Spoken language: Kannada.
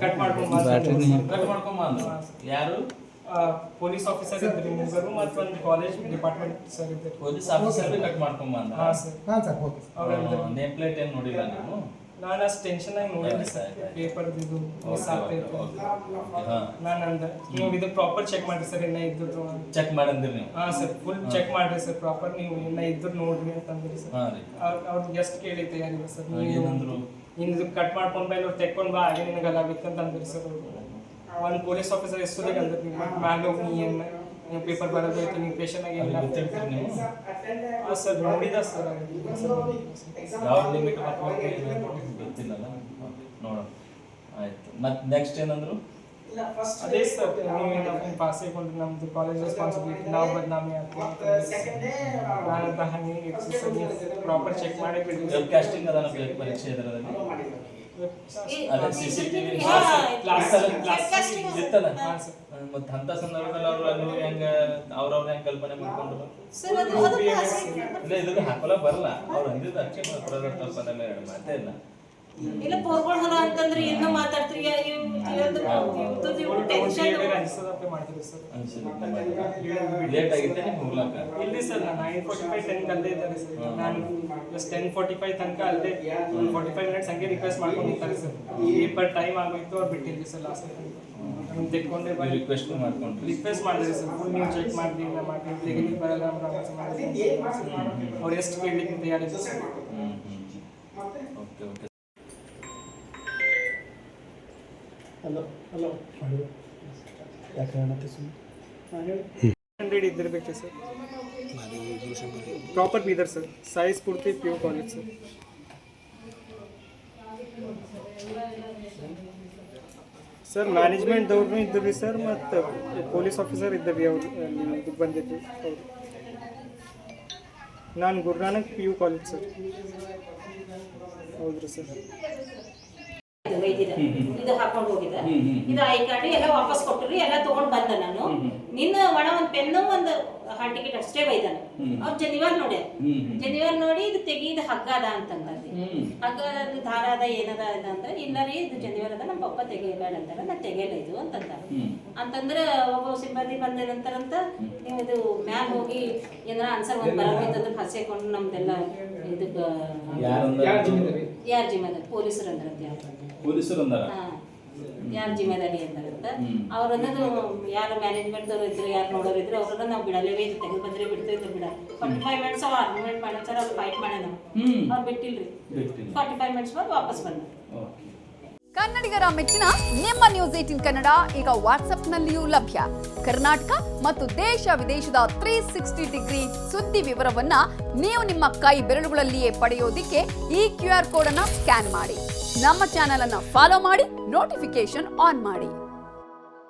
ಕಟ್ ಮಾಡ್ಕೊಂಬಂದು ಯಾರು ಪೊಲೀಸ್ ಆಫೀಸರ್ ಇದ್ರಿ ಮೂವರು ಮತ್ತು ಒಂದು ಕಾಲೇಜ್ ಡಿಪಾರ್ಟ್ಮೆಂಟ್ ಸರ್ ಇದ್ರಿ. ಪೊಲೀಸ್ ಆಫೀಸರ್ ಕಟ್ ಮಾಡ್ಕೊಂಬಂದ. ನೇಮ್ ಪ್ಲೇಟ್ ಏನು ನೋಡಿಲ್ಲ ನೀವು? ನಾನು ಅಷ್ಟು ಟೆನ್ಷನ್ ಆಗಿ ನೋಡಿದ್ರಿ ಸರ್, ಪೇಪರ್ ಇದು ಮಿಸ್ ಆಗ್ತೈತೆ. ನಾನು ಅಂದೆ ನೀವು ಇದು ಪ್ರಾಪರ್ ಚೆಕ್ ಮಾಡ್ರಿ ಸರ್, ಇನ್ನ ಇದ್ದು ಚೆಕ್ ಮಾಡಂದ್ರಿ ನೀವು? ಸರ್ ಫುಲ್ ಚೆಕ್ ಮಾಡ್ರಿ ಸರ್, ಪ್ರಾಪರ್ ನೀವು ಇನ್ನ ಇದ್ದು ನೋಡ್ರಿ ಅಂತಂದ್ರಿ ಸರ್. ಅವ್ರಿಗೆ ಎಷ್ಟು ಕೇಳಿದ್ದೆ ಯಾರಿಲ್ಲ ಸರ್, ಏನಂದ್ರು? ನಿಂದು ಕಟ್ ಮಾಡ್ಕೊಂಡ್ ಬಾ, ಅವ್ರು ತೆಕ್ಕೊಂಡ್ ಬಾ, ಹಾಗೆ ನಿನಗಲ್ಲ ಬೇಕಂತ ಅಂದ್ರಿ ಸರ್. ಒಂದು ಪೊಲೀಸ್ ಆಫೀಸರ್ ಎಷ್ಟು ಅಂದ್ರಿ ನೀವು ಮ್ಯಾಗ ಹೋಗಿ ನೀವು ಪೇಪರ್ ಬರೋದು ಆಯ್ತು, ನೀವು ಪೇಷಂಟ್ ಆಗಿ ಎಲ್ಲ ಸರ್ ನೋಡಿದ ಸರ್. ಯಾವ ಲಿಮಿಟ್ ಗೊತ್ತಿಲ್ಲಲ್ಲ, ನೋಡೋಣ ಆಯ್ತು. ಮತ್ತೆ ನೆಕ್ಸ್ಟ್ ಏನಂದ್ರು? ಅದೇ ಸರ್, ನೀವೇನು ಪಾಸ್ ಆಗಿಕೊಂಡು ನಮ್ದು ಕಾಲೇಜ್ ರೆಸ್ಪಾನ್ಸಿಬಿಲಿಟಿ ನಾವು ಬದನಾಮಿ ಆಗ್ತೀವಿ, ನಾನಂತ ಹಂಗೆ ಪ್ರಾಪರ್ ಚೆಕ್ ಮಾಡಿ ಬಿಡಿ. ಕಾಸ್ಟಿಂಗ್ ಅದ ಪರೀಕ್ಷೆ ಇದರಲ್ಲಿ ಅದೇ CCTV ಇತ್ತಲ್ಲ, ಮತ್ತೆ ಅಂತ ಸಂದರ್ಭದಲ್ಲಿ ಅವರು ಅಲ್ಲಿ ಹೆಂಗ ಅವ್ರವ್ರ ಹೆಂಗ್ ಕಲ್ಪನೆ ಮಾಡ್ಕೊಂಡ್ರು? ಇಲ್ಲ ಇದಕ್ಕೆ ಹಾಕೋಲ್ಲ ಬರಲ್ಲ, ಅವ್ರು ಅಂದಿದ್ದು ಅಕ್ಷರ ತಪ್ಪದಲ್ಲ, ಎರಡು ಮಾತೇ ಇಲ್ಲ. ಇಲ್ಲ ಪೋರ್ಗಳು ಹೊರ ಅಂತಂದ್ರೆ ಇನ್ನೂ ಮಾತಾಡ್ತೀರಿ, ಲೇಟ್ ಆಗಿತ್ತೆ ನಿಮ್ಗೆ ಹೋಗ್ಲಾಕ? ಇಲ್ಲಿ ಸರ್ 9:45 ತನಕ ಅಲ್ಲೇ ಇದ್ದಾರೆ ಸರ್. ನಾನು ಜಸ್ಟ್ 10:45 ತನಕ ಅಲ್ಲೇ 45 ಮಿನಿಟ್ಸ್ ಹಂಗೆ ರಿಕ್ವೆಸ್ಟ್ ಮಾಡ್ಕೊಂಡು ಇರ್ತಾರೆ ಸರ್. ಪೇಪರ್ ಟೈಮ್ ಆಗೋಯ್ತು, ಅವ್ರು ಬಿಟ್ಟಿದ್ವಿ ಸರ್ ಲಾಸ್ಟ್ ಟೈಮ್ ತೆಕ್ಕೊಂಡೆ ರಿಕ್ವೆಸ್ಟ್ ಮಾಡಿದ್ರಿ ಸರ್. ಫುಲ್ ನೀವು ಚೆಕ್ ಮಾಡಿ ಇಲ್ಲ ಮಾಡಿ ತೆಗಿಲಿಕ್ಕೆ ಬರಲ್ಲ ಅವ್ರು ಎಷ್ಟು ಕೇಳಲಿಕ್ಕೆ ತಯಾರಿದೆ sir. Okay okay. Hello hello ಯಾಕೆ ಹೇಳತ್ತೆ ಸುಮ್ಮನೆ 100 ಇದ್ದಿರ್ಬೇಕು sir. Proper Bidar sir, Sai Spoorthi PU college sir. Sir ಮ್ಯಾನೇಜ್ಮೆಂಟ್ದವ್ರು ಇದ್ದರು ಸರ್, ಮತ್ತು ಪೊಲೀಸ್ ಆಫೀಸರ್ ಇದ್ದರು, ಅವರು ಇದಕ್ಕೆ ಬಂದಿದ್ದು ಅವರು. ನಾನು ಗುರುನಾನಕ್ PU ಕಾಲೇಜ್ ಸರ್. ಹೌದ್ರಿ ಸರ್. ಇದು ಹಾಕೊಂಡು ಹೋಗಿದ್ದ, ಇದು ಐ ಕಾರ್ಡ್ ಎಲ್ಲ ವಾಪಸ್ ಕೊಟ್ಟರು, ಎಲ್ಲ ತಗೊಂಡ್ ಬಂದ. ನಾನು ನಿನ್ನ ಒಣ ಒಂದು ಪೆನ್ನು ಒಂದು ಹಾಲ್ ಟಿಕೆಟ್ ಅಷ್ಟೇ ಒಯ್ದಾನ. ಅವ್ರು ಜನಿವಾರ ನೋಡಿ ಇದು ತೆಗೀದು ಹಗ್ಗ ಅದ ಅಂತಂದ್ರಿ. ಹಗ್ಗ ದಾರ ಅದ ಏನದ ಅಂದ್ರೆ ಇಲ್ಲ ರೀ ಇದು ಜನಿವಾರ ಅದ, ನಮ್ಮ ಪಪ್ಪ ತೆಗಿಬೇಡ ಅಂತಾರ, ನಾನು ತೆಗಿಯಲ್ಲ ಇದು ಅಂತಂದ್ರೆ ಒಬ್ಬ ಸಿಬ್ಬಂದಿ ಬಂದ ನಂತರ ಅಂತ ನೀವು ಇದು ಮ್ಯಾಲ್ ಹೋಗಿ ಏನಾರ ಆನ್ಸರ್ ಒಂದು ಬರಬೇಕಂದ್ರೆ ಹಸೆಕೊಂಡು ನಮ್ದೆಲ್ಲ ಇದಕ್ಕೆ ಯಾರು ಜಿಮ್ಮೆದಾರಿ ಪೊಲೀಸರು ಅಂದ್ರ ಯಾರು ಜಿಮ್ಮೆದಾರಿ ಅಂತಾರಂತ. ಅವ್ರ ಅನ್ನೋದು ಯಾರು ಮ್ಯಾನೇಜ್ಮೆಂಟ್ದವ್ರು ಇದ್ರು, ಯಾರು ನೋಡೋರು ಇದ್ರು, ಅವ್ರನ್ನ ನಾವು ಬಿಡಲೇವೇ ಇದು ತೆಗೆದು ಬಂದ್ರೆ ಬಿಡ್ತೇವೆ ಬಿಡ. 45 ಮಿನಿಟ್ಸ್ ಅವ ಆರ್ಗ್ಯುಮೆಂಟ್ ಮಾಡ್ಯಾರ ಸರ್, ಅವ್ರು ಫೈಟ್ ಮಾಡ್ಯಾರ, ಅವ್ರು ಬಿಟ್ಟಿಲ್ರಿ. 45 ಮಿನಿಟ್ಸ್ ಬಂದು ವಾಪಸ್ ಬಂದ. ಕನ್ನಡಿಗರ ಮೆಚ್ಚಿನ ನಿಮ್ಮ ನ್ಯೂಸ್ 18 ಕನ್ನಡ ಈಗ ವಾಟ್ಸ್ಆಪ್ನಲ್ಲಿಯೂ ಲಭ್ಯ. ಕರ್ನಾಟಕ ಮತ್ತು ದೇಶ ವಿದೇಶದ 360 ಡಿಗ್ರಿ ಸುದ್ದಿ ವಿವರವನ್ನ ನೀವು ನಿಮ್ಮ ಕೈ ಬೆರಳುಗಳಲ್ಲಿಯೇ ಪಡೆಯೋದಿಕ್ಕೆ ಈ QR ಕೋಡ್ ಅನ್ನು ಸ್ಕ್ಯಾನ್ ಮಾಡಿ. ನಮ್ಮ ಚಾನೆಲ್ ಅನ್ನು ಫಾಲೋ ಮಾಡಿ, ನೋಟಿಫಿಕೇಶನ್ ಆನ್ ಮಾಡಿ.